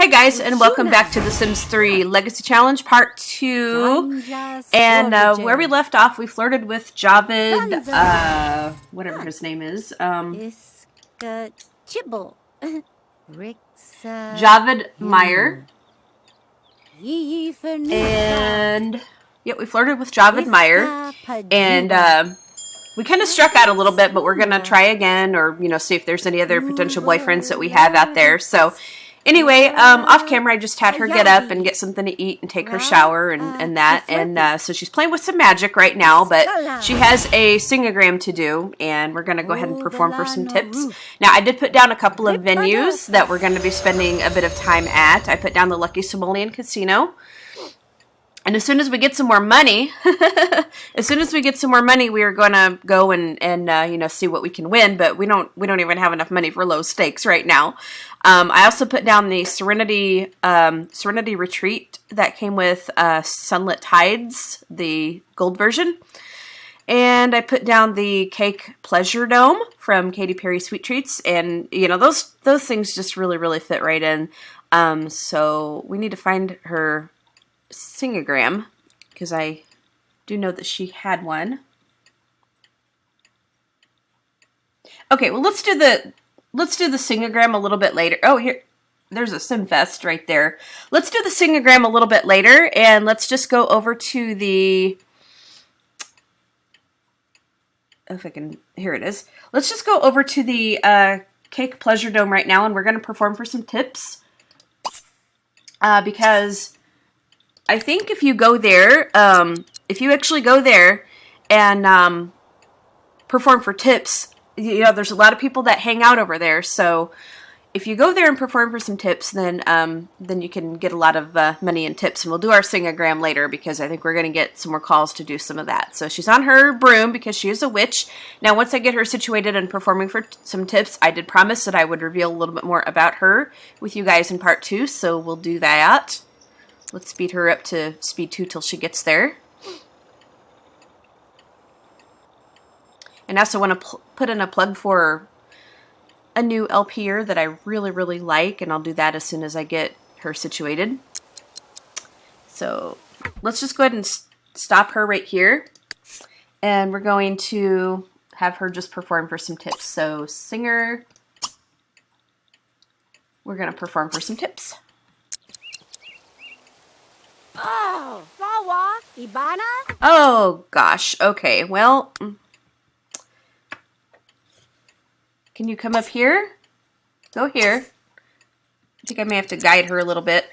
Hey guys, and welcome back to The Sims 3 Legacy Challenge Part 2. And where we left off, we flirted with Javid, whatever his name is. Javid Meyer. And, yeah, we flirted with Javid Meyer. And, we kind of struck out a little bit, but we're going to try again, or, you know, see if there's any other potential boyfriends that we have out there. So, anyway, off camera, I just had her get up and get something to eat and take her shower and that. And so she's playing with some magic right now, but she has a Singagram to do, and we're going to go ahead and perform for some tips. Now, I did put down a couple of venues that we're going to be spending a bit of time at. I put down the Lucky Somalian Casino. And as soon as we get some more money, we are going to go and you know, see what we can win. But we don't even have enough money for low stakes right now. I also put down the Serenity Retreat that came with Sunlit Tides, the gold version. And I put down the Cake Pleasure Dome from Katy Perry Sweet Treats. And, you know, those things just really fit right in. So we need to find her Singagram, because I do know that she had one. Okay, well let's do the Singagram a little bit later. Oh, here, there's a Simfest right there. Let's do the Singagram a little bit later, and let's just go over to the, if I can, here it is. Let's just go over to the Cake Pleasure Dome right now, and we're going to perform for some tips, because I think if you go there, if you actually go there and perform for tips, you know, there's a lot of people that hang out over there. So if you go there and perform for some tips, then you can get a lot of money in tips. And we'll do our Singagram later, because I think we're going to get some more calls to do some of that. So she's on her broom because she is a witch. Now, once I get her situated and performing for some tips, I did promise that I would reveal a little bit more about her with you guys in part 2. So we'll do that. Let's speed her up to speed 2 till she gets there. And I also want to put in a plug for a new LPer that I really like, and I'll do that as soon as I get her situated. So let's just go ahead and stop her right here. And we're going to have her just perform for some tips. So singer, we're going to perform for some tips. Oh, Rawa, Ibana? Oh, gosh. Okay, well, can you come up here? Go here. I think I may have to guide her a little bit.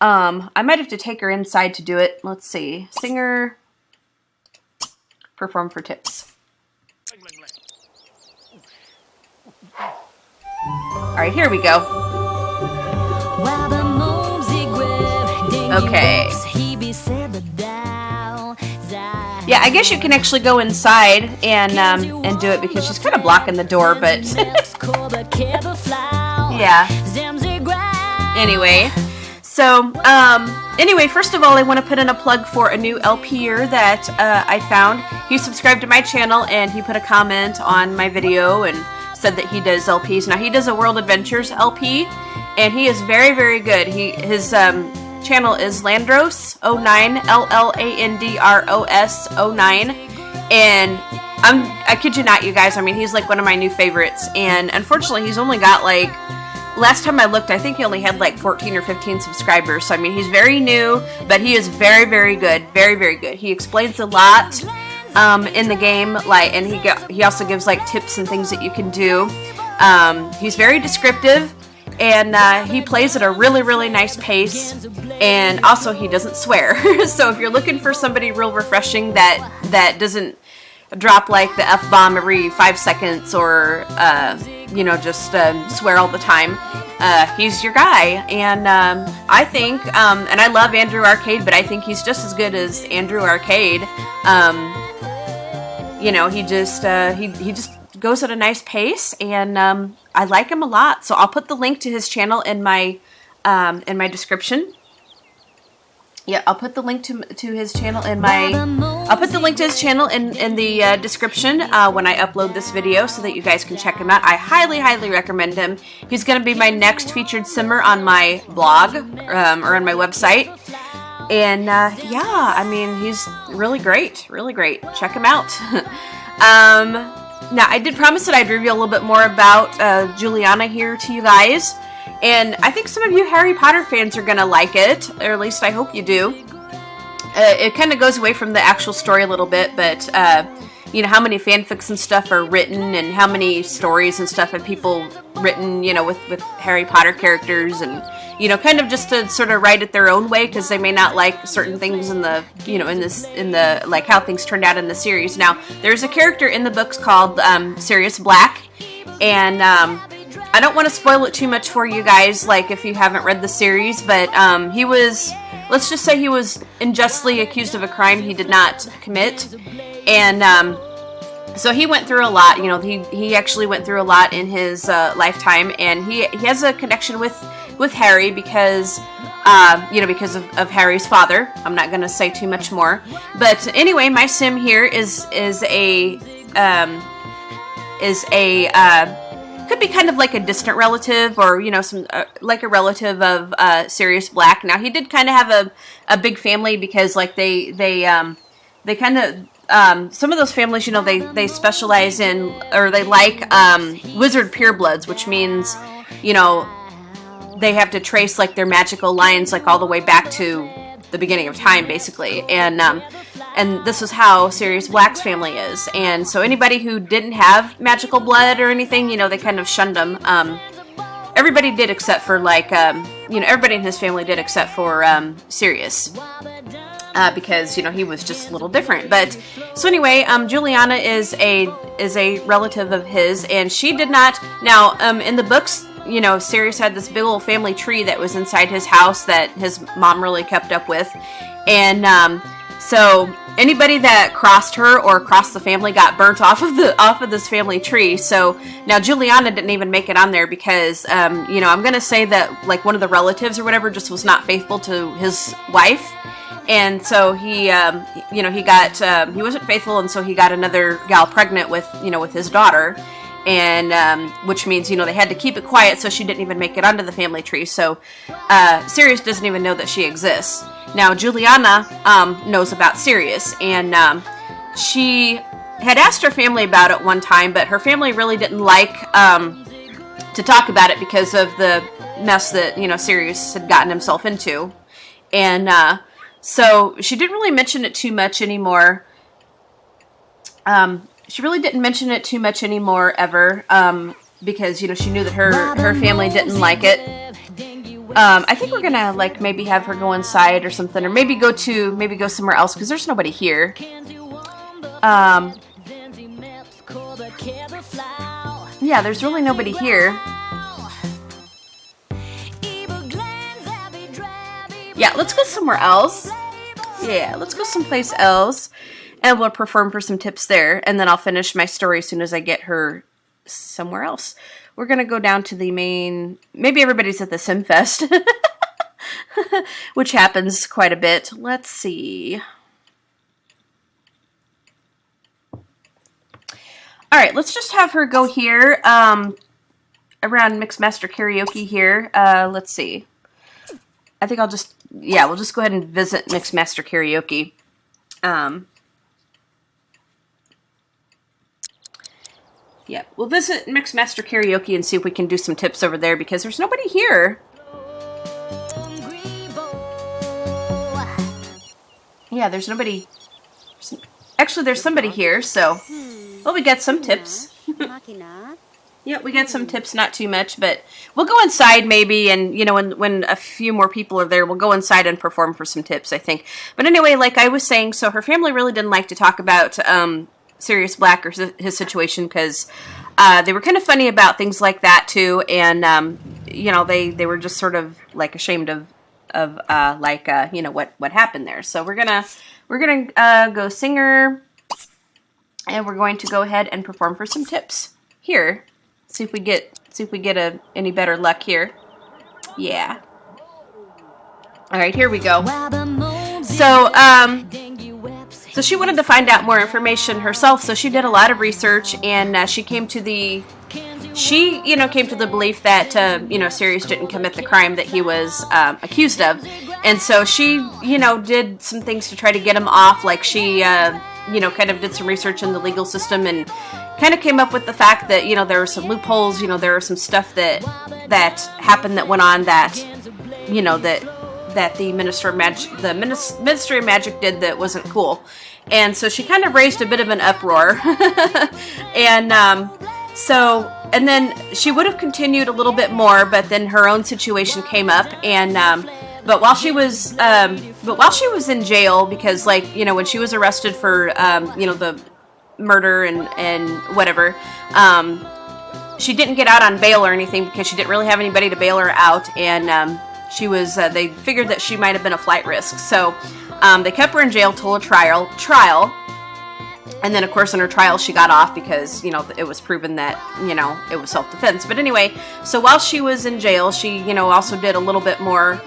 I might have to take her inside to do it. Let's see. Singer, perform for tips. All right, here we go. Okay. Yeah, I guess you can actually go inside and do it, because she's kind of blocking the door, but yeah. Anyway, so anyway, first of all, I want to put in a plug for a new LPer that I found. He subscribed to my channel and he put a comment on my video and said that he does LPs. Now, he does a World Adventures LP, and he is very good. His channel is Landros09, LLANDROS09, and I kid you not, you guys, I mean, he's like one of my new favorites, and unfortunately, he's only got like, last time I looked, I think he only had like 14 or 15 subscribers, so I mean, he's very new, but he is very good, very good. He explains a lot in the game, like, and he also gives like tips and things that you can do. He's very descriptive, and he plays at a really nice pace, and also he doesn't swear. So if you're looking for somebody real refreshing that doesn't drop like the F-bomb every 5 seconds, or you know, just swear all the time, he's your guy. And I think, and I love Andrew Arcade, but I think he's just as good as Andrew Arcade. You know, he just goes at a nice pace, and I like him a lot. So I'll put the link to his channel in my description. Yeah, I'll put the link to his channel in my. I'll put the link to his channel in the description when I upload this video, so that you guys can check him out. I highly, highly recommend him. He's going to be my next featured simmer on my blog or on my website. And yeah, I mean, he's really great, really great. Check him out. Now, I did promise that I'd reveal a little bit more about Juliana here to you guys. And I think some of you Harry Potter fans are going to like it, or at least I hope you do. It kind of goes away from the actual story a little bit, but, you know, how many fanfics and stuff are written, and how many stories and stuff have people written, you know, with Harry Potter characters, and, you know, kind of just to sort of write it their own way, because they may not like certain things in the, you know, in the, like, how things turned out in the series. Now, there's a character in the books called Sirius Black, and, I don't want to spoil it too much for you guys, like, if you haven't read the series, but he was, let's just say he was unjustly accused of a crime he did not commit, and so he went through a lot. You know, he actually went through a lot in his lifetime, and he has a connection with Harry because, you know, because of Harry's father. I'm not going to say too much more, but anyway, my sim here is a could be kind of like a distant relative, or, you know, some like a relative of Sirius Black. Now, he did kind of have a big family, because, like, they kind of some of those families, you know, they specialize in, or they like wizard purebloods, which means, you know, they have to trace, like, their magical lines, like, all the way back to the beginning of time, basically. And this is how Sirius Black's family is. And so anybody who didn't have magical blood or anything, you know, they kind of shunned him. Everybody did, except for, like, you know, everybody in his family did, except for Sirius. Because, you know, he was just a little different. But, so anyway, Juliana is a relative of his, and she did not, now, in the books, you know, Sirius had this big old family tree that was inside his house that his mom really kept up with. And, so anybody that crossed her or crossed the family got burnt off of this family tree. So now Juliana didn't even make it on there because, you know, I'm going to say that, like, one of the relatives or whatever just was not faithful to his wife. And so he, you know, he wasn't faithful, and so he got another gal pregnant with, you know, with his daughter. And, which means, you know, they had to keep it quiet, so she didn't even make it onto the family tree. So, Sirius doesn't even know that she exists. Now, Juliana, knows about Sirius, and, she had asked her family about it one time, but her family really didn't like, to talk about it because of the mess that, you know, Sirius had gotten himself into. And, so she didn't really mention it too much anymore. She really didn't mention it too much anymore ever, because, you know, she knew that her family didn't like it. I think we're gonna, like, maybe have her go inside or something, or maybe go somewhere else, because there's nobody here. Yeah, there's really nobody here. Yeah, let's go somewhere else. Yeah, let's go someplace else. And we'll perform for some tips there. And then I'll finish my story as soon as I get her somewhere else. We're going to go down to the main... Maybe everybody's at the SimFest. Which happens quite a bit. Let's see. Alright, let's just have her go here. Around Mixmaster Karaoke here. Let's see. I think I'll just... Yeah, we'll just go ahead and visit Mixmaster Karaoke. Yeah, we'll visit Mixmaster Karaoke and see if we can do some tips over there, because there's nobody here. Yeah, there's nobody... Actually, there's somebody here, so... Well, we got some tips. Yeah, we got some tips, not too much, but we'll go inside maybe, and, you know, when a few more people are there, we'll go inside and perform for some tips, I think. But anyway, like I was saying, so her family really didn't like to talk about Sirius Black or his situation, because they were kind of funny about things like that, too, and, you know, they were just sort of, like, ashamed of like, you know, what happened there. So we're gonna go singer, and we're going to go ahead and perform for some tips here. See if we get any better luck here. Yeah. All right, here we go. So, so she wanted to find out more information herself, so she did a lot of research, and she came to the belief that, Sirius didn't commit the crime that he was accused of. And so she, did some things to try to get him off. Like she, kind of did some research in the legal system and kind of came up with the fact that, there were some loopholes, there was some stuff that happened that went on that, that the Ministry of Magic did that wasn't cool. And so she kind of raised a bit of an uproar. And and then she would have continued a little bit more, but then her own situation came up, and but while she was in jail, because when she was arrested for the murder and whatever, she didn't get out on bail or anything because she didn't really have anybody to bail her out, and she was they figured that she might have been a flight risk, so they kept her in jail till a trial. And then, of course, in her trial, she got off because, it was proven that, it was self-defense. But anyway, so while she was in jail, she, also did a little bit more,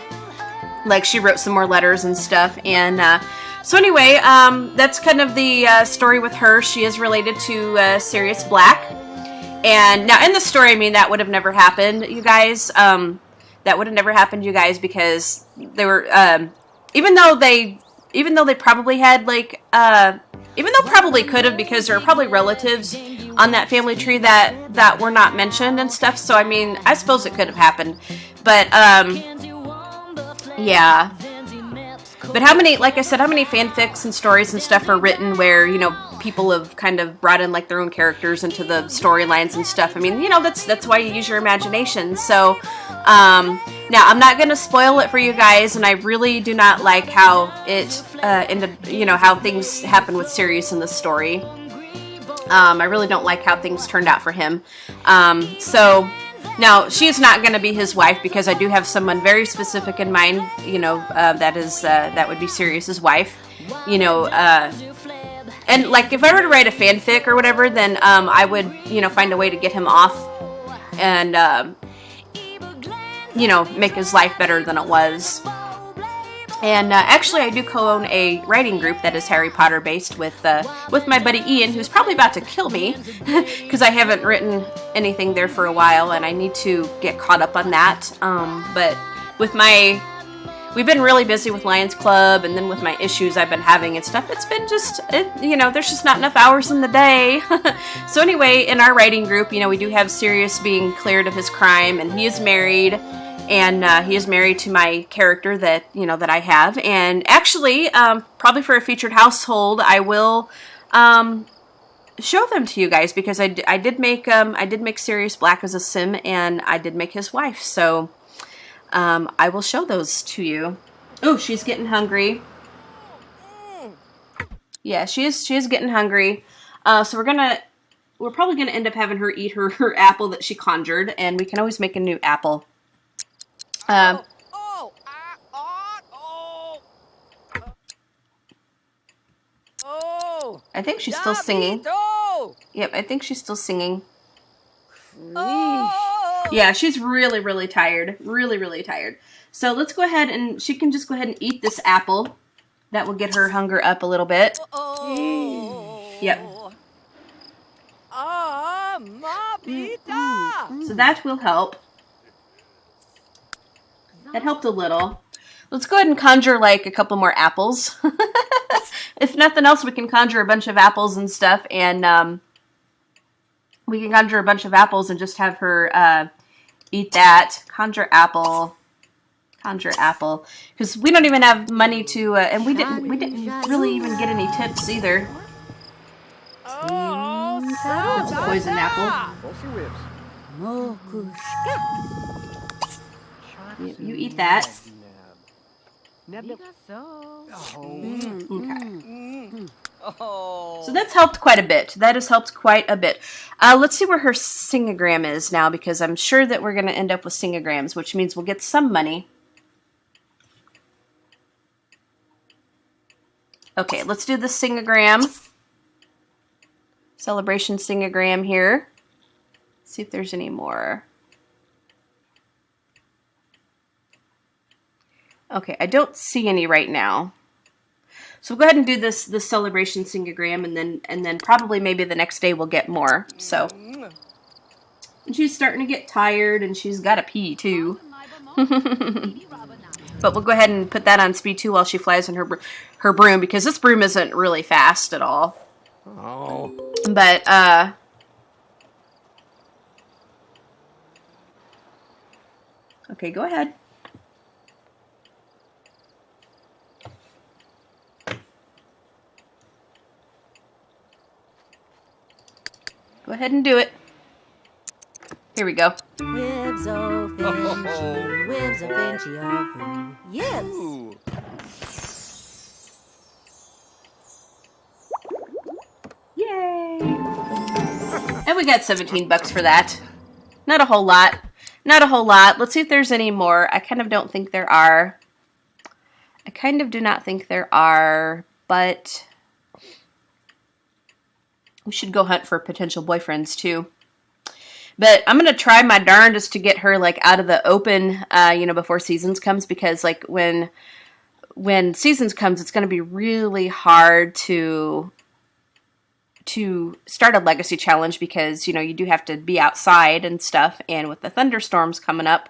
like she wrote some more letters and stuff. And so anyway, that's kind of the story with her. She is related to Sirius Black. And now in the story, that would have never happened, you guys. That would have never happened, you guys, because they were, even though they probably had, even though probably could have, because there are probably relatives on that family tree that were not mentioned and stuff. So, I suppose it could have happened. But, yeah. But how many fanfics and stories and stuff are written where, people have kind of brought in, their own characters into the storylines and stuff. That's why you use your imagination. So, now I'm not going to spoil it for you guys, and I really do not like how it ended, how things happened with Sirius in the story. I really don't like how things turned out for him. So, now, she is not going to be his wife, because I do have someone very specific in mind, that would be Sirius's wife, and, if I were to write a fanfic or whatever, then, I would, find a way to get him off and, make his life better than it was. And, actually, I do co-own a writing group that is Harry Potter based with my buddy Ian, who's probably about to kill me, because I haven't written anything there for a while, and I need to get caught up on that. But we've been really busy with Lions Club, and then with my issues I've been having and stuff, it's been there's just not enough hours in the day. So anyway, in our writing group, we do have Sirius being cleared of his crime, and he is married. And he is married to my character that that I have. And actually, probably for a featured household, I will show them to you guys, because I did make Sirius Black as a sim, and I did make his wife. So I will show those to you. Oh, she's getting hungry. Yeah, she is getting hungry. So we're probably gonna end up having her eat her apple that she conjured, and we can always make a new apple. I think she's still singing. Yep, I think she's still singing. Yeah, she's really, really tired. Really, really tired. So let's go ahead, and she can just go ahead and eat this apple. That will get her hunger up a little bit. Yep. So that will help. That helped a little. Let's go ahead and conjure a couple more apples. If nothing else, we can conjure a bunch of apples and stuff, and we can conjure a bunch of apples and just have her eat that. Conjure apple, because we don't even have money to, and we didn't really even get any tips either. That's a poison apple. You eat that. Okay. So that's helped quite a bit. That has helped quite a bit. Let's see where her Singagram is now, because I'm sure that we're going to end up with Singagrams, which means we'll get some money. Okay, let's do the Singagram. Celebration Singagram here. See if there's any more. Okay, I don't see any right now. So we'll go ahead and do this celebration Singagram, and then probably maybe the next day we'll get more. So, and she's starting to get tired, and she's got to pee too. But we'll go ahead and put that on speed 2 while she flies in her broom, because this broom isn't really fast at all. Oh. But okay, go ahead. Go ahead and do it. Here we go. Wibs o Finchy, wibs o Finchy o Yibs. Ooh. Yay! And we got $17 for that. Not a whole lot. Not a whole lot. Let's see if there's any more. I kind of don't think there are. I kind of do not think there are, but we should go hunt for potential boyfriends too. But I'm going to try my darndest to get her like out of the open, before Seasons comes, because like when Seasons comes, it's going to be really hard to start a legacy challenge, because, you do have to be outside and stuff. And with the thunderstorms coming up,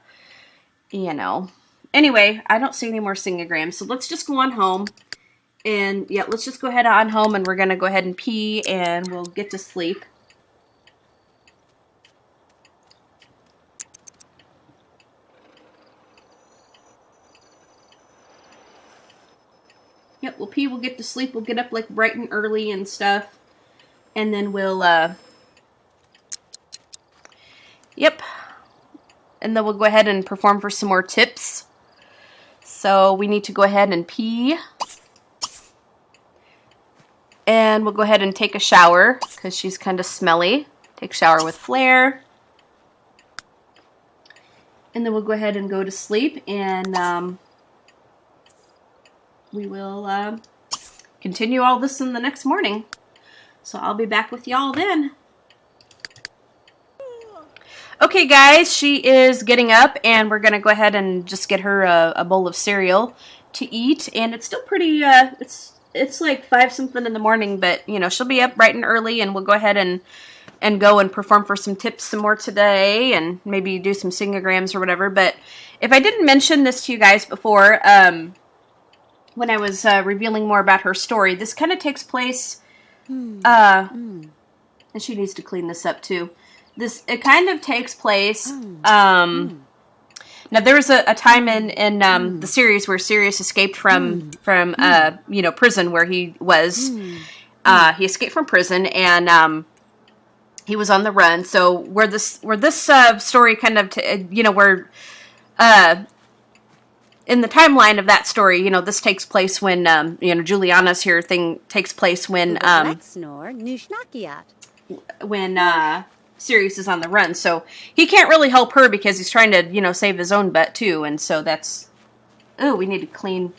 Anyway, I don't see any more Singagrams. So let's just go on home. And yeah, let's just go ahead on home, and we're going to go ahead and pee, and we'll get to sleep. Yep, we'll pee, we'll get to sleep, we'll get up like bright and early and stuff. And then we'll, yep. And then we'll go ahead and perform for some more tips. So we need to go ahead and pee. And we'll go ahead and take a shower, because she's kind of smelly. Take a shower with Flair. And then we'll go ahead and go to sleep, and we will continue all this in the next morning. So I'll be back with y'all then. Okay, guys, she is getting up, and we're going to go ahead and just get her a bowl of cereal to eat. And it's still pretty, it's like 5 something in the morning, but, she'll be up bright and early, and we'll go ahead and go and perform for some tips some more today, and maybe do some Singagrams or whatever. But if I didn't mention this to you guys before, when I was revealing more about her story, this kind of takes place, and she needs to clean this up too. It kind of takes place, now there was a time in the series where Sirius escaped from prison where he was. He escaped from prison, and he was on the run. So where this story kind of, in the timeline of that story, this takes place when, Juliana's here thing takes place when, Sirius is on the run. So he can't really help her, because he's trying to, save his own butt too. And so that's, we need to clean,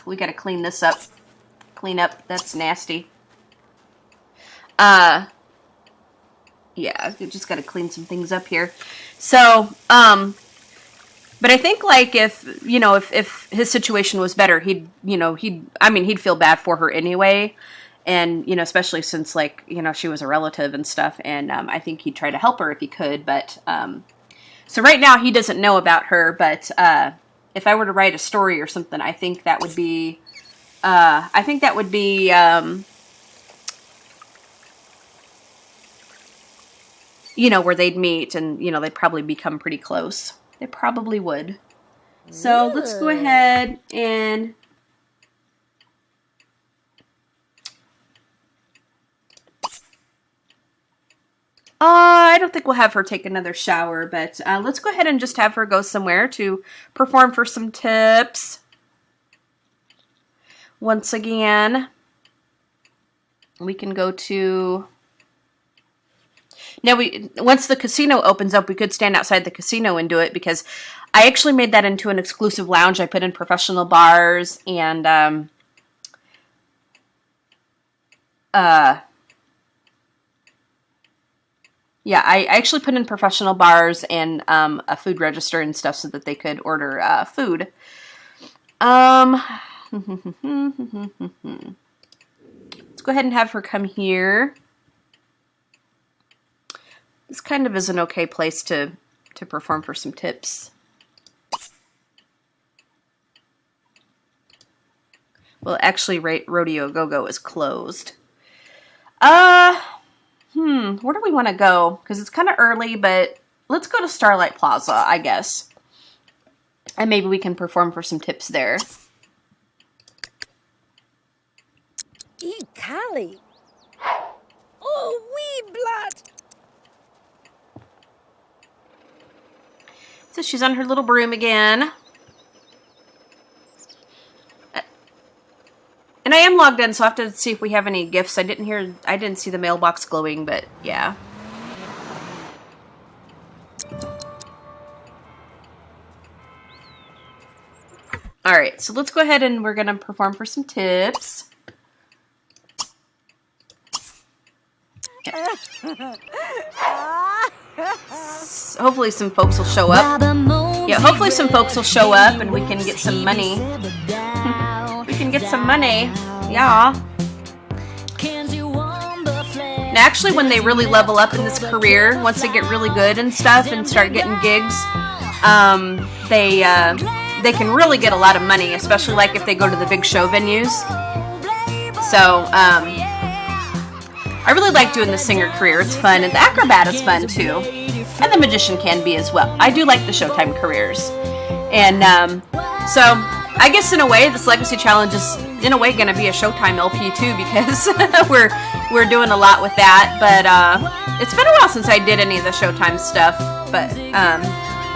we got to clean this up. Clean up, that's nasty. Yeah, we just got to clean some things up here. So, but I think, like, if his situation was better, he'd feel bad for her anyway. And, especially since, like, she was a relative and stuff. And, I think he'd try to help her if he could. But, so right now he doesn't know about her. But, if I were to write a story or something, I think that would be, where they'd meet, and, they'd probably become pretty close. They probably would. So let's go ahead and I don't think we'll have her take another shower, but let's go ahead and just have her go somewhere to perform for some tips. Once again, we can go to... Now, once the casino opens up, we could stand outside the casino and do it, because I actually made that into an exclusive lounge. I put in professional bars and yeah, I actually put in professional bars and a food register and stuff so that they could order food. Let's go ahead and have her come here. This kind of is an okay place to perform for some tips. Well, actually, Rodeo Go-Go is closed. Where do we want to go? Because it's kind of early, but let's go to Starlight Plaza, I guess. And maybe we can perform for some tips there. Kali. Oh, wee blood. So she's on her little broom again. And I am logged in, so I have to see if we have any gifts. I didn't see the mailbox glowing, but yeah. Alright, so let's go ahead and we're going to perform for some tips. So hopefully some folks will show up. Yeah, hopefully some folks will show up and we can get some money. We can get some money. Yeah. And actually, when they really level up in this career, once they get really good and stuff and start getting gigs, they can really get a lot of money, especially like if they go to the big show venues. So, I really like doing the singer career. It's fun. And the acrobat is fun, too. And the magician can be as well. I do like the Showtime careers. And so, I guess in a way, this Legacy Challenge is, in a way, going to be a Showtime LP, too, because we're doing a lot with that. But it's been a while since I did any of the Showtime stuff. But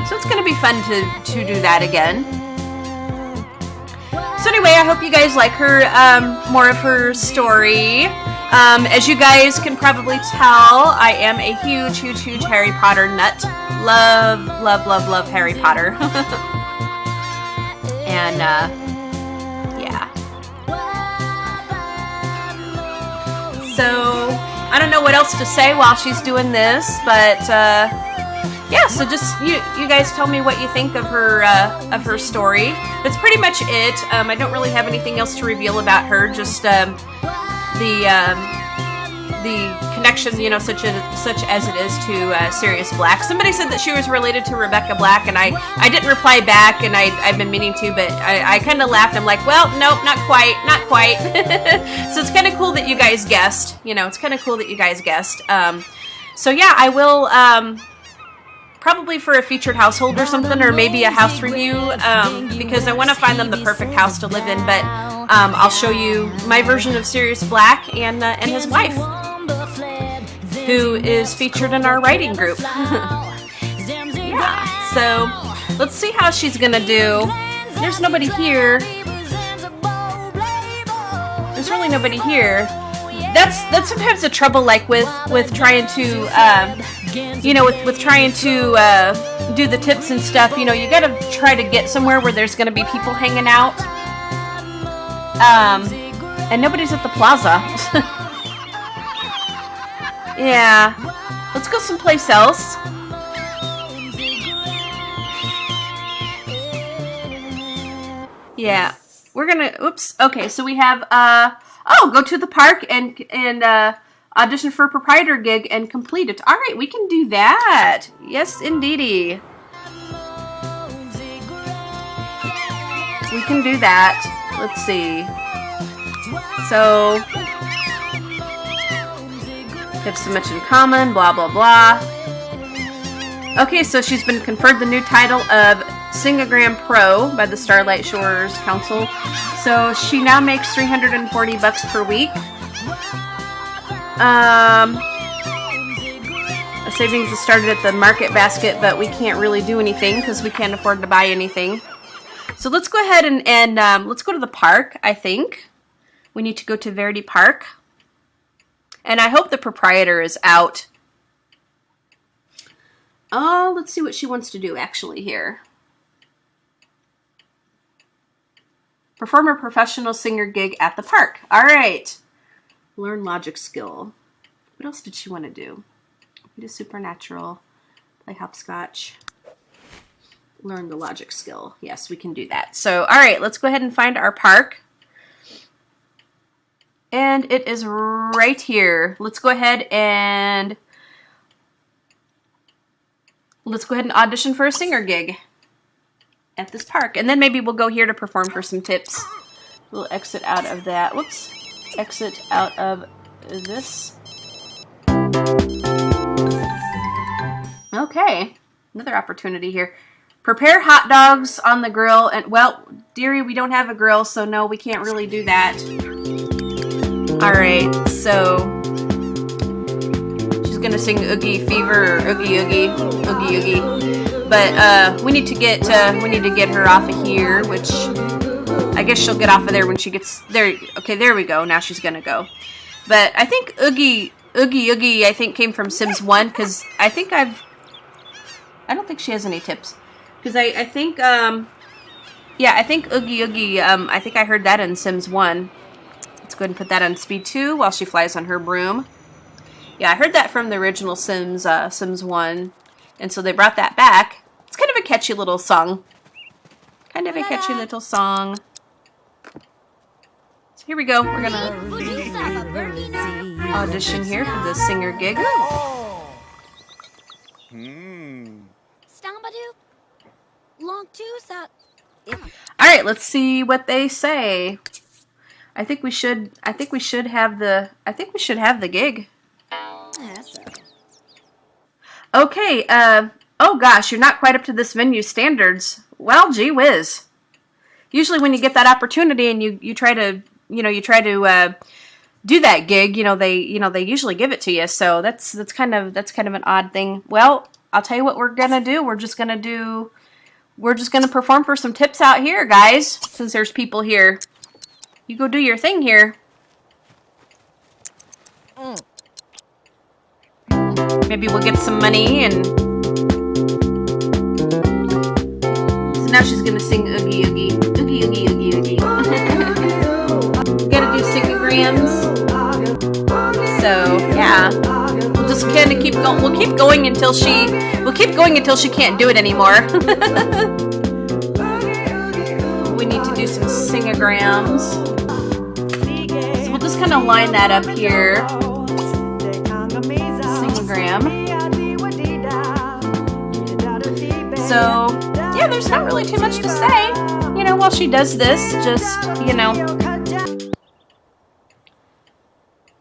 so it's going to be fun to do that again. So anyway, I hope you guys like her, more of her story. As you guys can probably tell, I am a huge, huge, huge Harry Potter nut. Love, love, love, love Harry Potter. And, yeah. So, I don't know what else to say while she's doing this, but, yeah, so just, you guys tell me what you think of her story. That's pretty much it. I don't really have anything else to reveal about her, just, the connection, you know, such as it is to Sirius Black. Somebody said that she was related to Rebecca Black, and I didn't reply back, and I've been meaning to, but I kind of laughed. I'm like, well, nope, not quite. So it's kind of cool that you guys guessed. You know, it's kind of cool that you guys guessed. So yeah, I will probably for a featured household or something, or maybe a house review, because I want to find them the perfect house to live in. But I'll show you my version of Sirius Black and his wife, who is featured in our writing group. Yeah, so let's see how she's gonna do. There's nobody here. There's really nobody here. That's sometimes the trouble, like with trying to you know, with trying to do the tips and stuff. You know, you gotta try to get somewhere where there's gonna be people hanging out. And nobody's at the plaza. Yeah, let's go someplace else. Yeah, we're gonna, oops, okay, so we have, go to the park and audition for a proprietor gig and complete it. Alright, we can do that. Yes, indeedy. We can do that. Let's see. So, have so much in common, blah, blah, blah. Okay, so she's been conferred the new title of Singagram Pro by the Starlight Shores Council. So she now makes $340 per week. The savings has started at the market basket, but we can't really do anything because we can't afford to buy anything. So let's go ahead and let's go to the park, I think. We need to go to Verdi Park. And I hope the proprietor is out. Oh, let's see what she wants to do actually here. Perform a professional singer gig at the park. All right. Learn logic skill. What else did she want to do? Do supernatural. Play hopscotch. Learn the logic skill. Yes, we can do that. So, all right, let's go ahead and find our park. And it is right here. Let's go ahead and audition for a singer gig at this park. And then maybe we'll go here to perform for some tips. We'll exit out of that. Whoops. Exit out of this. Okay. Another opportunity here. Prepare hot dogs on the grill. And, well, dearie, we don't have a grill, so no, we can't really do that. Alright, so she's gonna sing Oogie Fever or Oogie Oogie, Oogie Oogie. But we need to get her off of here, which I guess she'll get off of there when she gets there. Okay, there we go. Now she's gonna go. But I think Oogie Oogie I think came from Sims 1, because I don't think she has any tips. Because I think yeah, I think Oogie Oogie, I think I heard that in Sims 1. Let's go ahead and put that on speed 2 while she flies on her broom. Yeah, I heard that from the original Sims, Sims 1. And so they brought that back. It's kind of a catchy little song. Kind of a catchy little song. So here we go. We're going to audition here for the singer gig. Alright, let's see what they say. I think we should have the gig. Okay, oh gosh, you're not quite up to this venue's standards. Well, gee whiz. Usually when you get that opportunity and you try to do that gig, they usually give it to you. So that's kind of an odd thing. Well, I'll tell you what we're going to do. We're just going to perform for some tips out here, guys, since there's people here. You go do your thing here. Maybe we'll get some money and... So now she's gonna sing Oogie Oogie. Oogie Oogie Oogie Oogie. Gotta do Singagrams. So, yeah. We'll just kind of keep going. We'll keep going until she can't do it anymore. We need to do some Singagrams. So we'll just kind of line that up here. Singagram. So, yeah, there's not really too much to say. While she does this, just,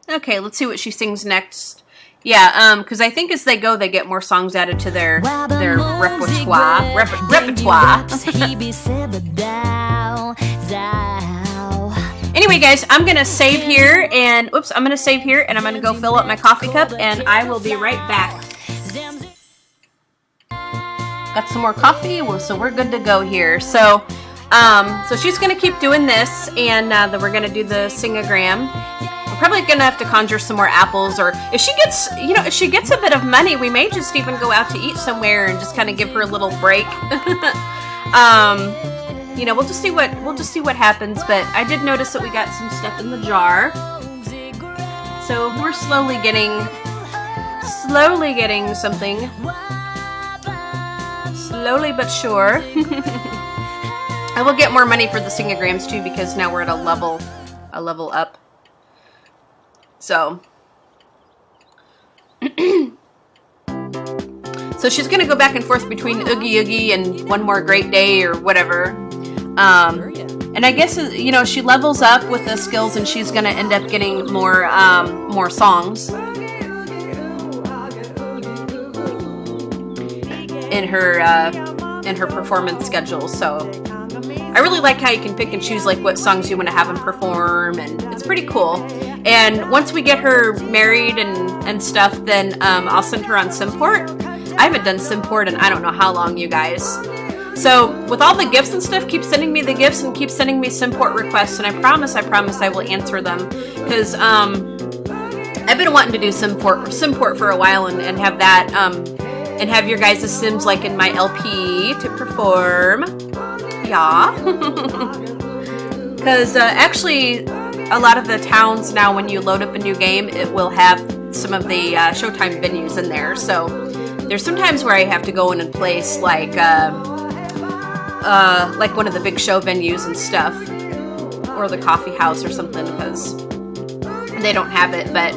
Okay, let's see what she sings next. Yeah, because I think as they go, they get more songs added to their repertoire. Anyway, guys, I'm gonna save here, and I'm gonna go fill up my coffee cup, and I will be right back. Got some more coffee, so we're good to go here. So she's gonna keep doing this, and then we're gonna do the Singagram. Probably gonna have to conjure some more apples, or if she gets a bit of money, we may just even go out to eat somewhere and just kind of give her a little break. We'll just see what happens. But I did notice that we got some stuff in the jar, so we're slowly getting something, slowly but sure. I will get more money for the Singagrams too, because now we're at a level up. So, so she's going to go back and forth between Oogie Oogie and One More Great Day or whatever. And I guess, she levels up with the skills, and she's going to end up getting more songs in her performance schedule. So I really like how you can pick and choose what songs you want to have them perform, and it's pretty cool. And once we get her married and stuff, then I'll send her on Simport. I haven't done Simport in I don't know how long, you guys. So with all the gifts and stuff, keep sending me the gifts and keep sending me Simport requests, and I promise I will answer them, because I've been wanting to do Simport for a while, and have that and have your guys' Sims in my LP to perform. Yeah. Because actually, a lot of the towns now, when you load up a new game, it will have some of the Showtime venues in there. So there's some times where I have to go in and place like one of the big show venues and stuff, or the coffee house or something, because they don't have it. But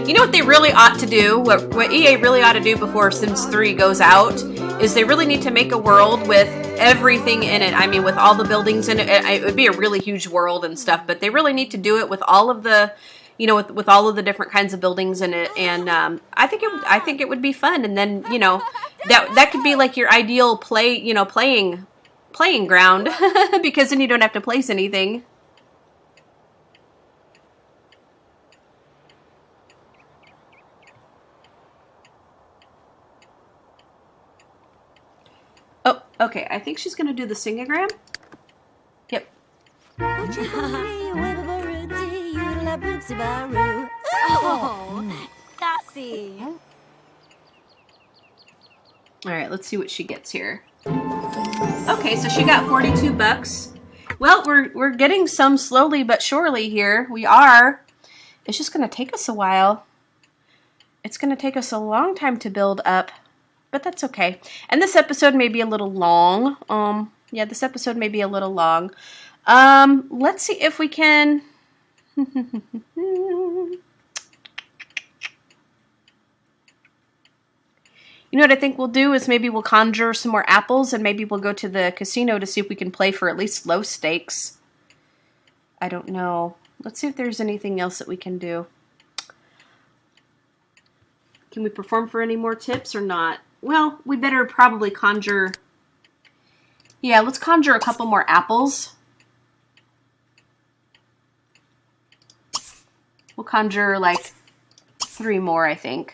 you know what they really ought to do, what EA really ought to do before Sims 3 goes out, is they really need to make a world with everything in it. I mean, with all the buildings in it. It would be a really huge world and stuff, but they really need to do it with all of the, you know, with all of the different kinds of buildings in it. And I think it would be fun. And then, you know, that could be like your ideal playing ground because then you don't have to place anything. Oh, okay. I think she's going to do the Singagram. Yep. Oh, Cassie. All right, let's see what she gets here. Okay, so she got 42 bucks. Well, we're getting some slowly but surely here. We are. It's just going to take us a while. It's going to take us a long time to build up. But that's okay. And this episode may be a little long. Yeah, this episode may be a little long. Let's see if we can... You know what I think we'll do is maybe we'll conjure some more apples and maybe we'll go to the casino to see if we can play for at least low stakes. I don't know. Let's see if there's anything else that we can do. Can we perform for any more tips or not? Well, we better probably conjure... Yeah, let's conjure a couple more apples. We'll conjure like 3 more, I think.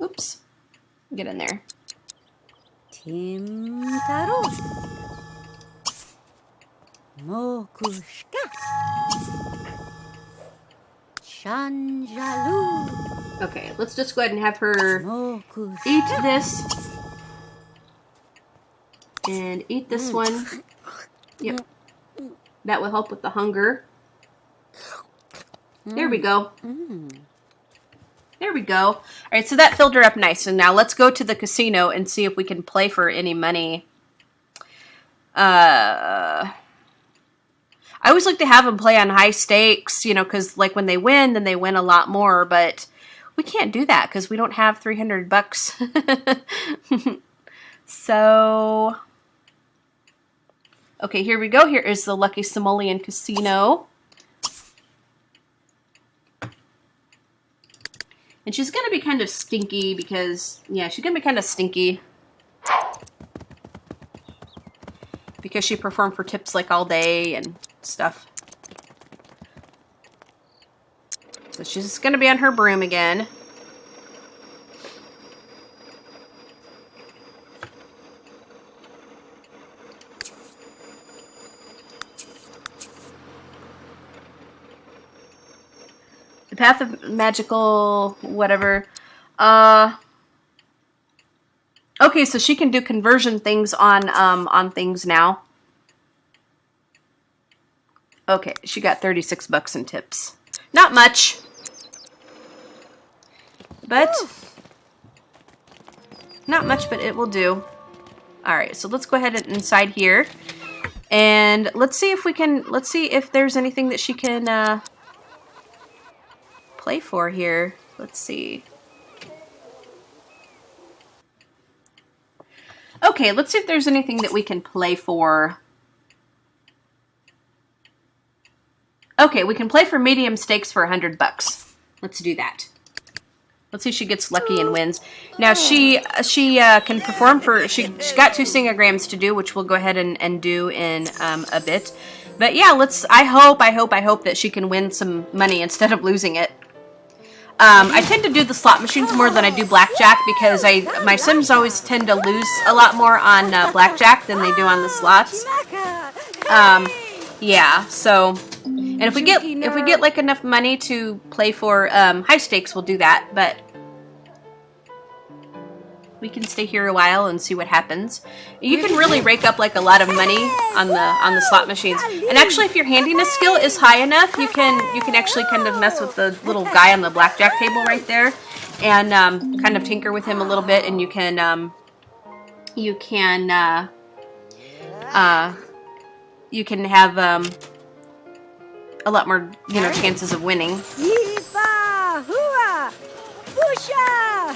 Oops. Get in there. Timtaro. Mokushka. Shanjalu. Okay, let's just go ahead and have her eat this. And eat this one. Yep. That will help with the hunger. There we go. There we go. All right, so that filled her up nice. And now let's go to the casino and see if we can play for any money. I always like to have them play on high stakes, you know, because like when they win, then they win a lot more. But we can't do that because we don't have 300 bucks. So, okay, here we go. Here is the Lucky Simoleon Casino. And she's going to be kind of stinky because, yeah, she's going to be kind of stinky. Because she performed for tips like all day and stuff. So she's going to be on her broom again. The Path of Magical whatever. Okay, so she can do conversion things on things now. Okay, she got 36 bucks in tips. Not much. But not much, but it will do. Alright, so let's go ahead and inside here. And let's see if we can, let's see if there's anything that she can play for here. Let's see. Okay, let's see if there's anything that we can play for. Okay, we can play for medium stakes for 100 bucks. Let's do that. Let's see if she gets lucky and wins. Now she can perform for, she got 2 Singagrams to do, which we'll go ahead and do in a bit. But yeah, I hope that she can win some money instead of losing it. I tend to do the slot machines more than I do blackjack because my Sims always tend to lose a lot more on blackjack than they do on the slots. Yeah, so, and if we get like enough money to play for high stakes, we'll do that. But we can stay here a while and see what happens. You can really rake up like a lot of money on the slot machines. And actually, if your handiness skill is high enough, you can actually kind of mess with the little guy on the blackjack table right there, and kind of tinker with him a little bit. And you can you can have a lot more, you know, chances of winning. Yeehaw! Hooah! Whoosha!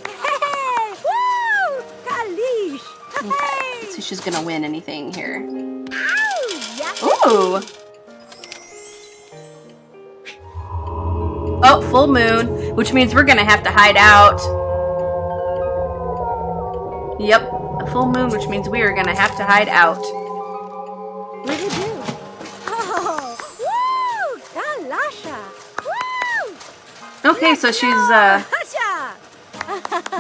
Hey! Woo! Kalish! Hey! Let's see if she's gonna win anything here. Ow! Ooh! Oh, full moon, which means we're gonna have to hide out. Yep, a full moon, which means we are gonna have to hide out. What did you do? Oh! Woo! Kalasha! Woo! Okay, so she's Hacha!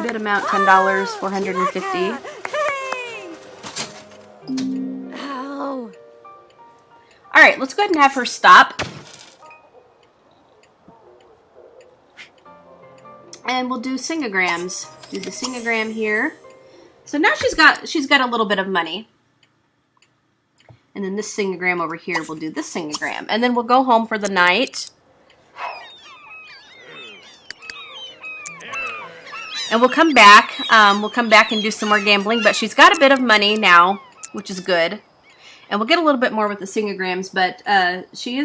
bid amount $10, 450. Hey! Ow! All right, let's go ahead and have her stop. And we'll do Singagrams. Do the Singagram here. So now she's got a little bit of money. And then this Singagram over here, we'll do this Singagram. And then we'll go home for the night. And we'll come back. We'll come back and do some more gambling. But she's got a bit of money now, which is good. And we'll get a little bit more with the Singagrams. But she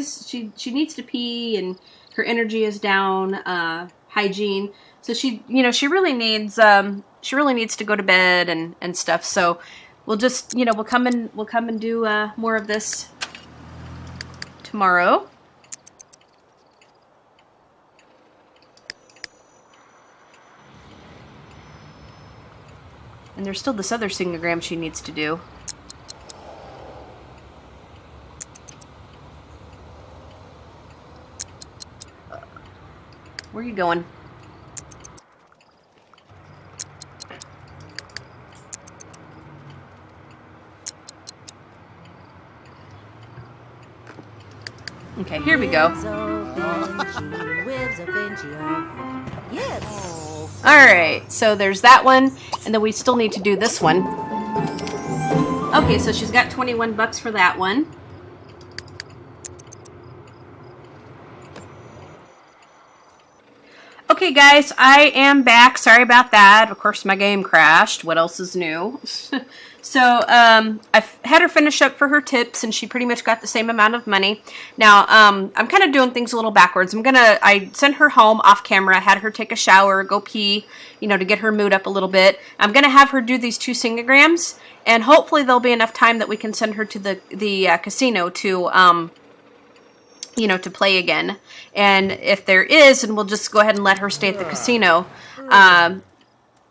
needs to pee, and her energy is down. Hygiene. So she really needs to go to bed and stuff. So we'll just, we'll come and do more of this tomorrow. And there's still this other Singagram she needs to do. Where are you going? Okay, here we go. Yes. Alright, so there's that one, and then we still need to do this one. Okay, so she's got 21 bucks for that one. Okay guys, I am back. Sorry about that. Of course my game crashed. What else is new? So, I've had her finish up for her tips, and she pretty much got the same amount of money. Now, I'm kind of doing things a little backwards. I sent her home off camera, had her take a shower, go pee, to get her mood up a little bit. I'm gonna have her do these 2 Singagrams, and hopefully there'll be enough time that we can send her to the casino to, to play again. And if there is, and we'll just go ahead and let her stay at the casino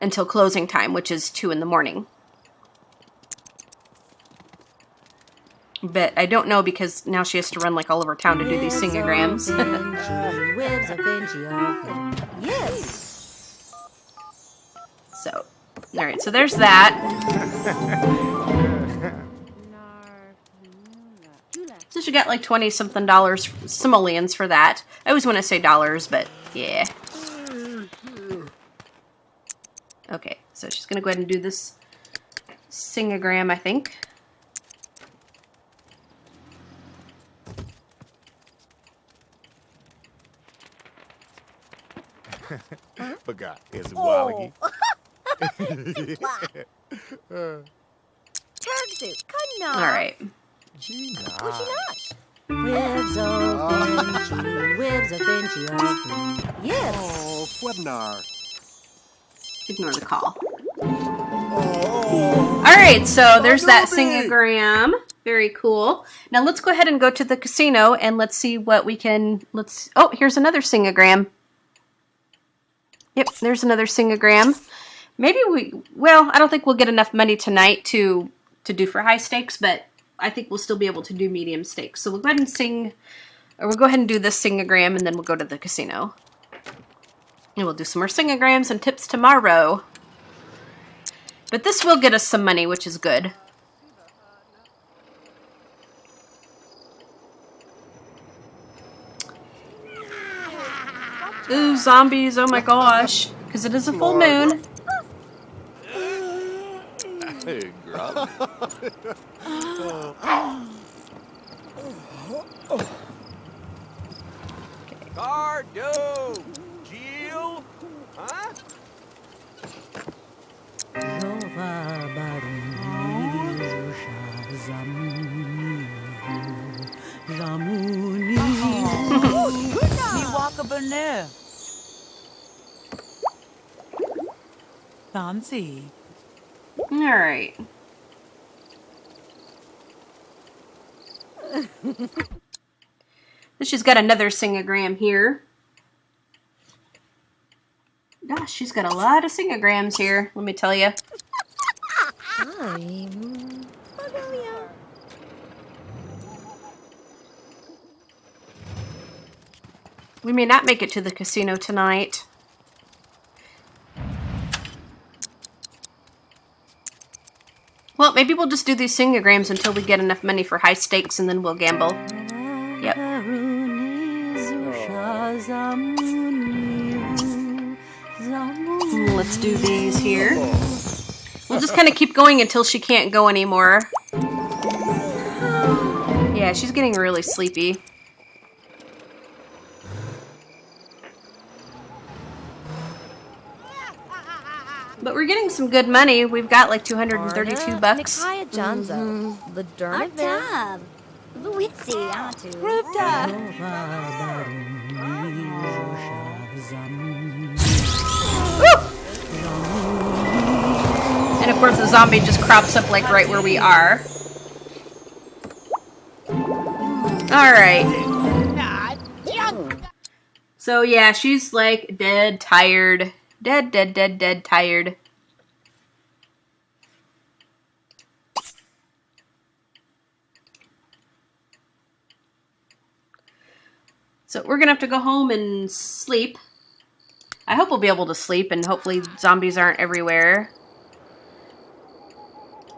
until closing time, which is 2 in the morning. But I don't know, because now she has to run like all over town to do these Singagrams. Yes. So, alright, so there's that. So she got like 20-something dollars, simoleons for that. I always want to say dollars, but yeah. Okay, so she's going to go ahead and do this Singagram, I think. Forgot. It's a while All right. Webs of Vinci. Yes. Oh, webinar. Ignore the call. Alright, so there's that Singagram. Very cool. Now let's go ahead and go to the casino, and let's see what we can... Oh, here's another Singagram. Yep, there's another Singagram. Maybe well, I don't think we'll get enough money tonight to do for high stakes, but I think we'll still be able to do medium stakes. So we'll go ahead and we'll go ahead and do this Singagram, and then we'll go to the casino. And we'll do some more Singagrams and tips tomorrow. But this will get us some money, which is good. Ooh, zombies, oh my gosh. Because it is a full moon. Hey, grub. Cardo! Jill? Huh? Fancy. All right. She's got another Singagram here. Gosh, she's got a lot of Singagrams here, let me tell you. We may not make it to the casino tonight. Well, maybe we'll just do these Singagrams until we get enough money for high stakes and then we'll gamble. Yep. Let's do these here. We'll just kind of keep going until she can't go anymore. Yeah, she's getting really sleepy. But we're getting some good money. We've got like 232 bucks. The Durnaville. Luitzi, And of course the zombie just crops up like right where we are. Alright. So yeah, she's like dead tired. Dead tired. So we're gonna have to go home and sleep. I hope we'll be able to sleep and hopefully zombies aren't everywhere.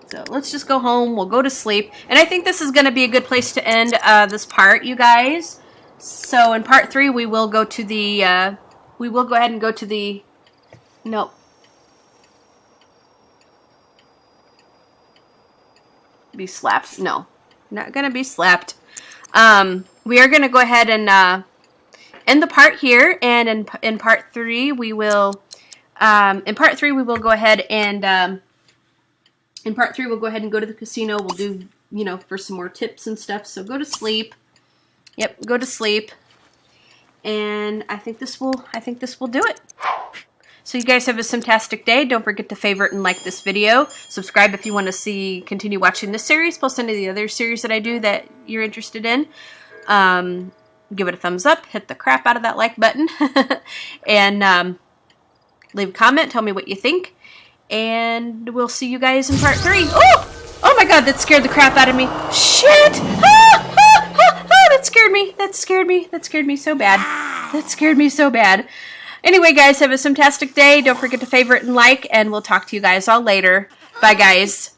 So let's just go home, we'll go to sleep. And I think this is gonna be a good place to end this part, you guys. So in part 3 we will go to the, we will go ahead and go to the, no. Be slapped? No. Not gonna be slapped. We are gonna go ahead and end the part here, and in part 3 we will in part 3 we will go ahead and in part 3 we'll go ahead and go to the casino. We'll do, you know, for some more tips and stuff. So go to sleep. Yep, go to sleep. And I think this will do it. So you guys have a fantastic day. Don't forget to favorite and like this video. Subscribe if you want to continue watching this series, plus any of the other series that I do that you're interested in. Give it a thumbs up. Hit the crap out of that like button. And leave a comment. Tell me what you think. And we'll see you guys in part 3. Oh! Oh my god, that scared the crap out of me. Shit! Ah! Ah! Ah! Ah! That scared me. That scared me. That scared me so bad. That scared me so bad. Anyway, guys, have a fantastic day. Don't forget to favorite and like, and we'll talk to you guys all later. Bye, guys.